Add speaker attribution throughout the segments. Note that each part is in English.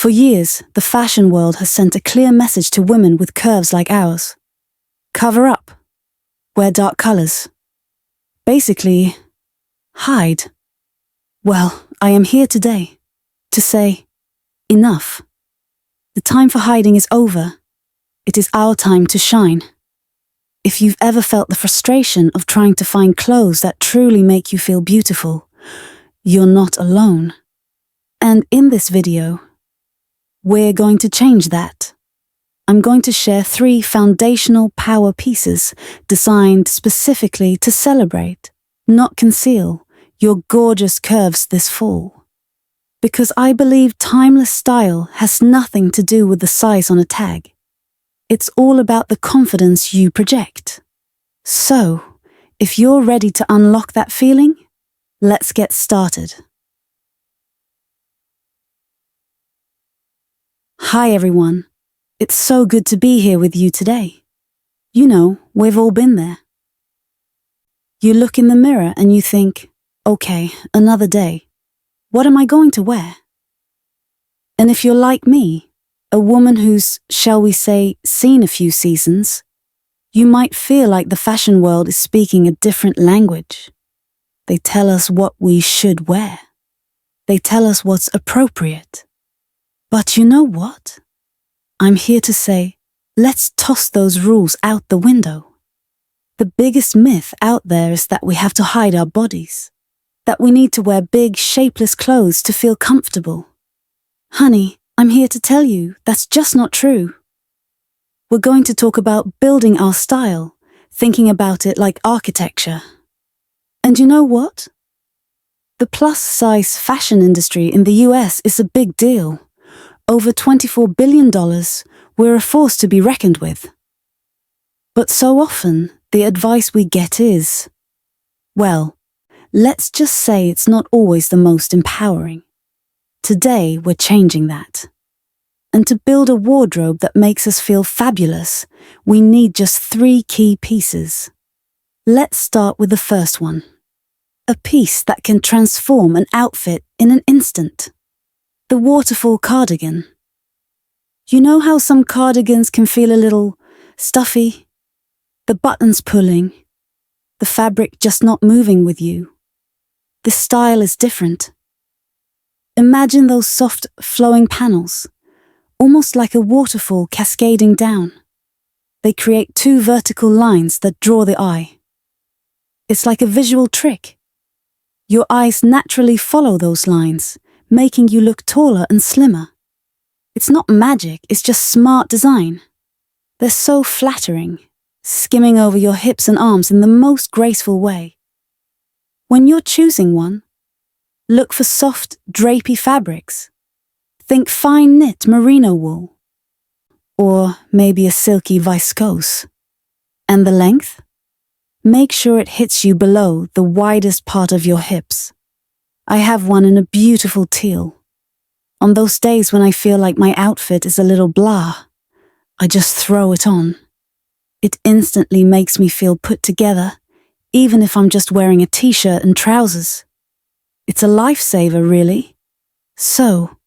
Speaker 1: For years, the fashion world has sent a clear message to women with curves like ours. Cover up. Wear dark colors. Basically, hide. Well, I am here today to say, enough. The time for hiding is over. It is our time to shine. If you've ever felt the frustration of trying to find clothes that truly make you feel beautiful, you're not alone. And in this video, we're going to change that. I'm going to share 3 foundational power pieces designed specifically to celebrate, not conceal, your gorgeous curves this fall. Because I believe timeless style has nothing to do with the size on a tag. It's all about the confidence you project. So, if you're ready to unlock that feeling, let's get started. Hi everyone. It's so good to be here with you today. You know, we've all been there. You look in the mirror and you think, okay, another day. What am I going to wear? And if you're like me, a woman who's, shall we say, seen a few seasons, you might feel like the fashion world is speaking a different language. They tell us what we should wear. They tell us what's appropriate. But you know what? I'm here to say, let's toss those rules out the window. The biggest myth out there is that we have to hide our bodies, that we need to wear big, shapeless clothes to feel comfortable. Honey, I'm here to tell you that's just not true. We're going to talk about building our style, thinking about it like architecture. And you know what? The plus-size fashion industry in the US is a big deal. Over $24 billion, we're a force to be reckoned with. But so often, the advice we get is, well, let's just say it's not always the most empowering. Today, we're changing that. And to build a wardrobe that makes us feel fabulous, we need just 3 key pieces. Let's start with the first one. A piece that can transform an outfit in an instant. The waterfall cardigan. You know how some cardigans can feel a little stuffy? The buttons pulling, the fabric just not moving with you. The style is different. Imagine those soft, flowing panels, almost like a waterfall cascading down. They create 2 vertical lines that draw the eye. It's like a visual trick. Your eyes naturally follow those lines, making you look taller and slimmer. It's not magic, it's just smart design. They're so flattering, skimming over your hips and arms in the most graceful way. When you're choosing one, look for soft, drapey fabrics. Think fine knit merino wool. Or maybe a silky viscose. And the length? Make sure it hits you below the widest part of your hips. I have one in a beautiful teal. On those days when I feel like my outfit is a little blah, I just throw it on. It instantly makes me feel put together, even if I'm just wearing a t-shirt and trousers. It's a lifesaver, really. So,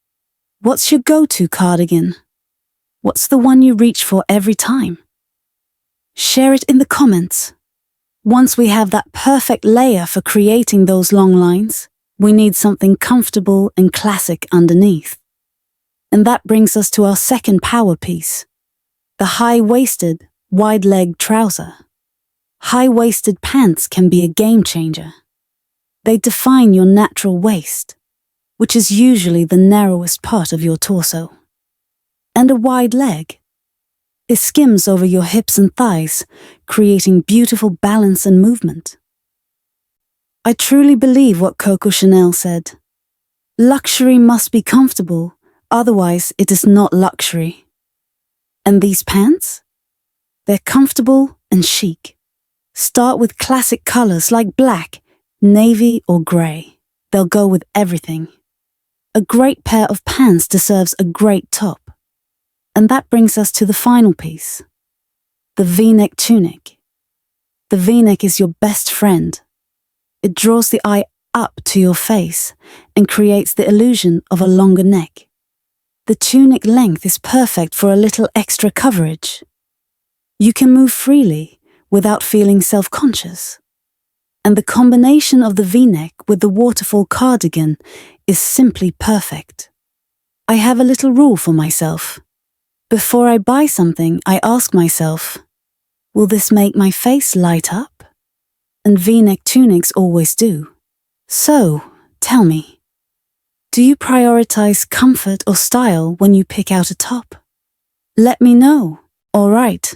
Speaker 1: what's your go-to cardigan? What's the one you reach for every time? Share it in the comments. Once we have that perfect layer for creating those long lines, we need something comfortable and classic underneath. And that brings us to our second power piece, the high-waisted, wide-leg trouser. High-waisted pants can be a game changer. They define your natural waist, which is usually the narrowest part of your torso. And a wide leg. It skims over your hips and thighs, creating beautiful balance and movement. I truly believe what Coco Chanel said. Luxury must be comfortable, otherwise it is not luxury. And these pants? They're comfortable and chic. Start with classic colors like black, navy or grey. They'll go with everything. A great pair of pants deserves a great top. And that brings us to the final piece. The V-neck tunic. The V-neck is your best friend. It draws the eye up to your face and creates the illusion of a longer neck. The tunic length is perfect for a little extra coverage. You can move freely without feeling self-conscious. And the combination of the V-neck with the waterfall cardigan is simply perfect. I have a little rule for myself. Before I buy something, I ask myself, will this make my face light up? And V-neck tunics always do. So, tell me, do you prioritize comfort or style when you pick out a top? Let me know. All right.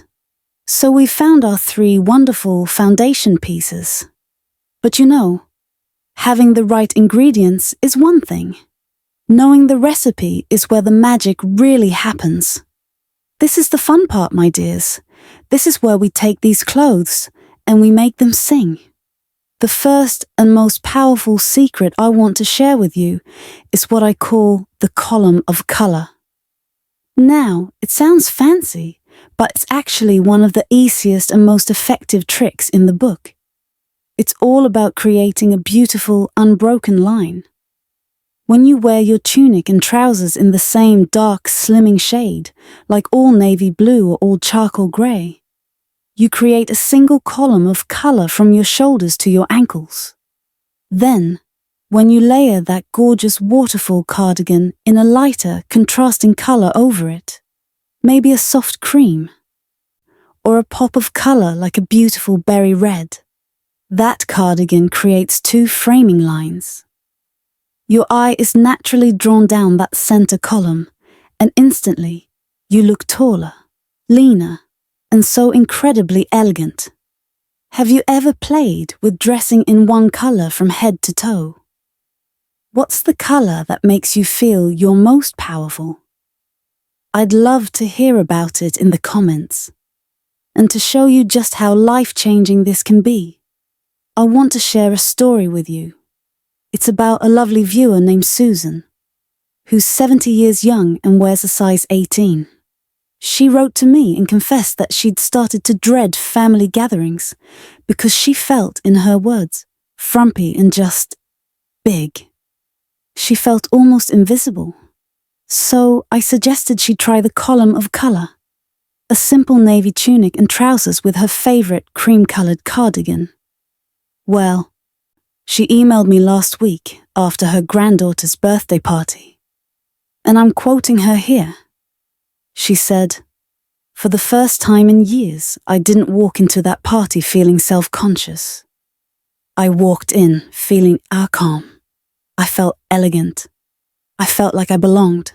Speaker 1: So we found our 3 wonderful foundation pieces. But you know, having the right ingredients is one thing. Knowing the recipe is where the magic really happens. This is the fun part, my dears. This is where we take these clothes and we make them sing. The first and most powerful secret I want to share with you is what I call the column of color. Now, it sounds fancy, but it's actually one of the easiest and most effective tricks in the book. It's all about creating a beautiful, unbroken line. When you wear your tunic and trousers in the same dark, slimming shade, like all navy blue or all charcoal grey, you create a single column of color from your shoulders to your ankles. Then, when you layer that gorgeous waterfall cardigan in a lighter, contrasting color over it, maybe a soft cream, or a pop of color like a beautiful berry red, that cardigan creates 2 framing lines. Your eye is naturally drawn down that center column, and instantly, you look taller, leaner, and so incredibly elegant. Have you ever played with dressing in one color from head to toe? What's the color that makes you feel you're most powerful? I'd love to hear about it in the comments. And to show you just how life-changing this can be, I want to share a story with you. It's about a lovely viewer named Susan, who's 70 years young and wears a size 18. She wrote to me and confessed that she'd started to dread family gatherings because she felt, in her words, frumpy and just big. She felt almost invisible. So I suggested she try the column of color, a simple navy tunic and trousers with her favorite cream-colored cardigan. Well, she emailed me last week after her granddaughter's birthday party, and I'm quoting her here. She said, "For the first time in years, I didn't walk into that party feeling self-conscious. I walked in feeling calm. I felt elegant. I felt like I belonged.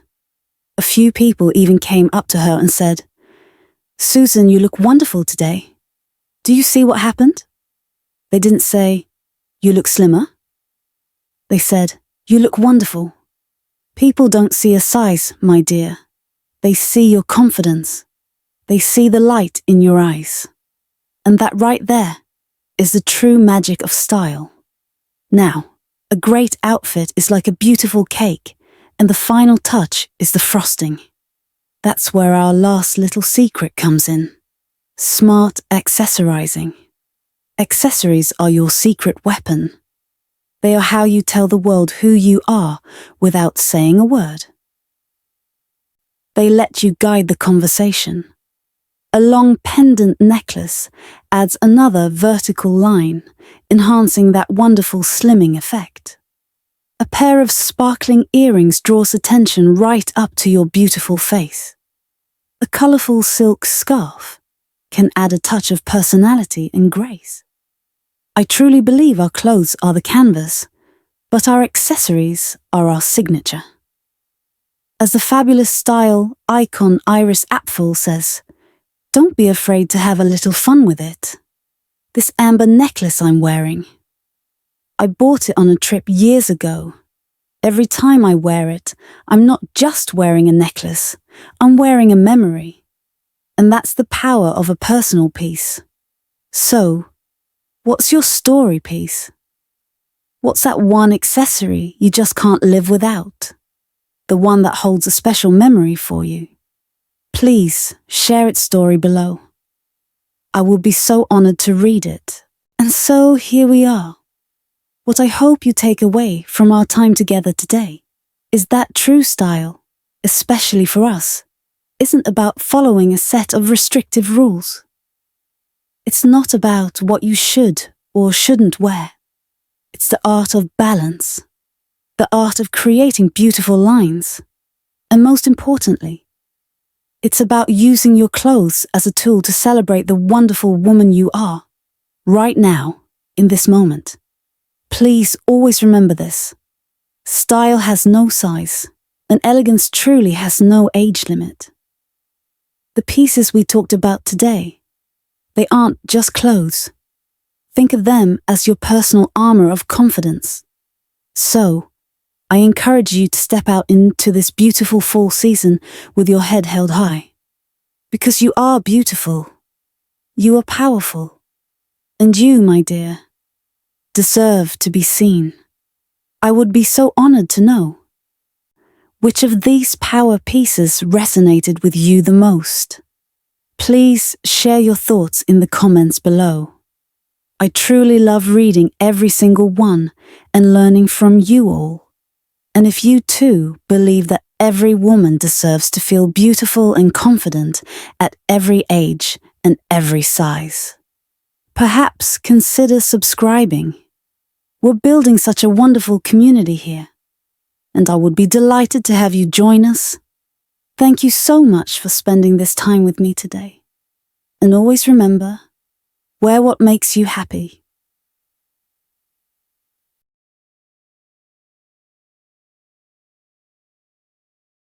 Speaker 1: A few people even came up to her and said, 'Susan, you look wonderful today. Do you see what happened?' They didn't say, 'You look slimmer.' They said, 'You look wonderful.' People don't see a size, my dear. They see your confidence. They see the light in your eyes. And that right there is the true magic of style. Now, a great outfit is like a beautiful cake, and the final touch is the frosting. That's where our last little secret comes in. Smart accessorizing. Accessories are your secret weapon. They are how you tell the world who you are without saying a word. They let you guide the conversation. A long pendant necklace adds another vertical line, enhancing that wonderful slimming effect. A pair of sparkling earrings draws attention right up to your beautiful face. A colorful silk scarf can add a touch of personality and grace. I truly believe our clothes are the canvas, but our accessories are our signature. As the fabulous style icon Iris Apfel says, don't be afraid to have a little fun with it. This amber necklace I'm wearing, I bought it on a trip years ago. Every time I wear it, I'm not just wearing a necklace, I'm wearing a memory. And that's the power of a personal piece. So, what's your story piece? What's that one accessory you just can't live without? The one that holds a special memory for you? Please share its story below. I will be so honored to read it. And so here we are. What I hope you take away from our time together today is that true style, especially for us, isn't about following a set of restrictive rules. It's not about what you should or shouldn't wear. It's the art of balance, the art of creating beautiful lines, and most importantly, it's about using your clothes as a tool to celebrate the wonderful woman you are, right now, in this moment. Please always remember this. Style has no size, and elegance truly has no age limit. The pieces we talked about today, they aren't just clothes. Think of them as your personal armor of confidence. So, I encourage you to step out into this beautiful fall season with your head held high. Because you are beautiful. You are powerful. And you, my dear, deserve to be seen. I would be so honored to know which of these power pieces resonated with you the most. Please share your thoughts in the comments below. I truly love reading every single one and learning from you all. And if you too believe that every woman deserves to feel beautiful and confident at every age and every size, perhaps consider subscribing. We're building such a wonderful community here, and I would be delighted to have you join us. Thank you so much for spending this time with me today. And always remember, wear what makes you happy.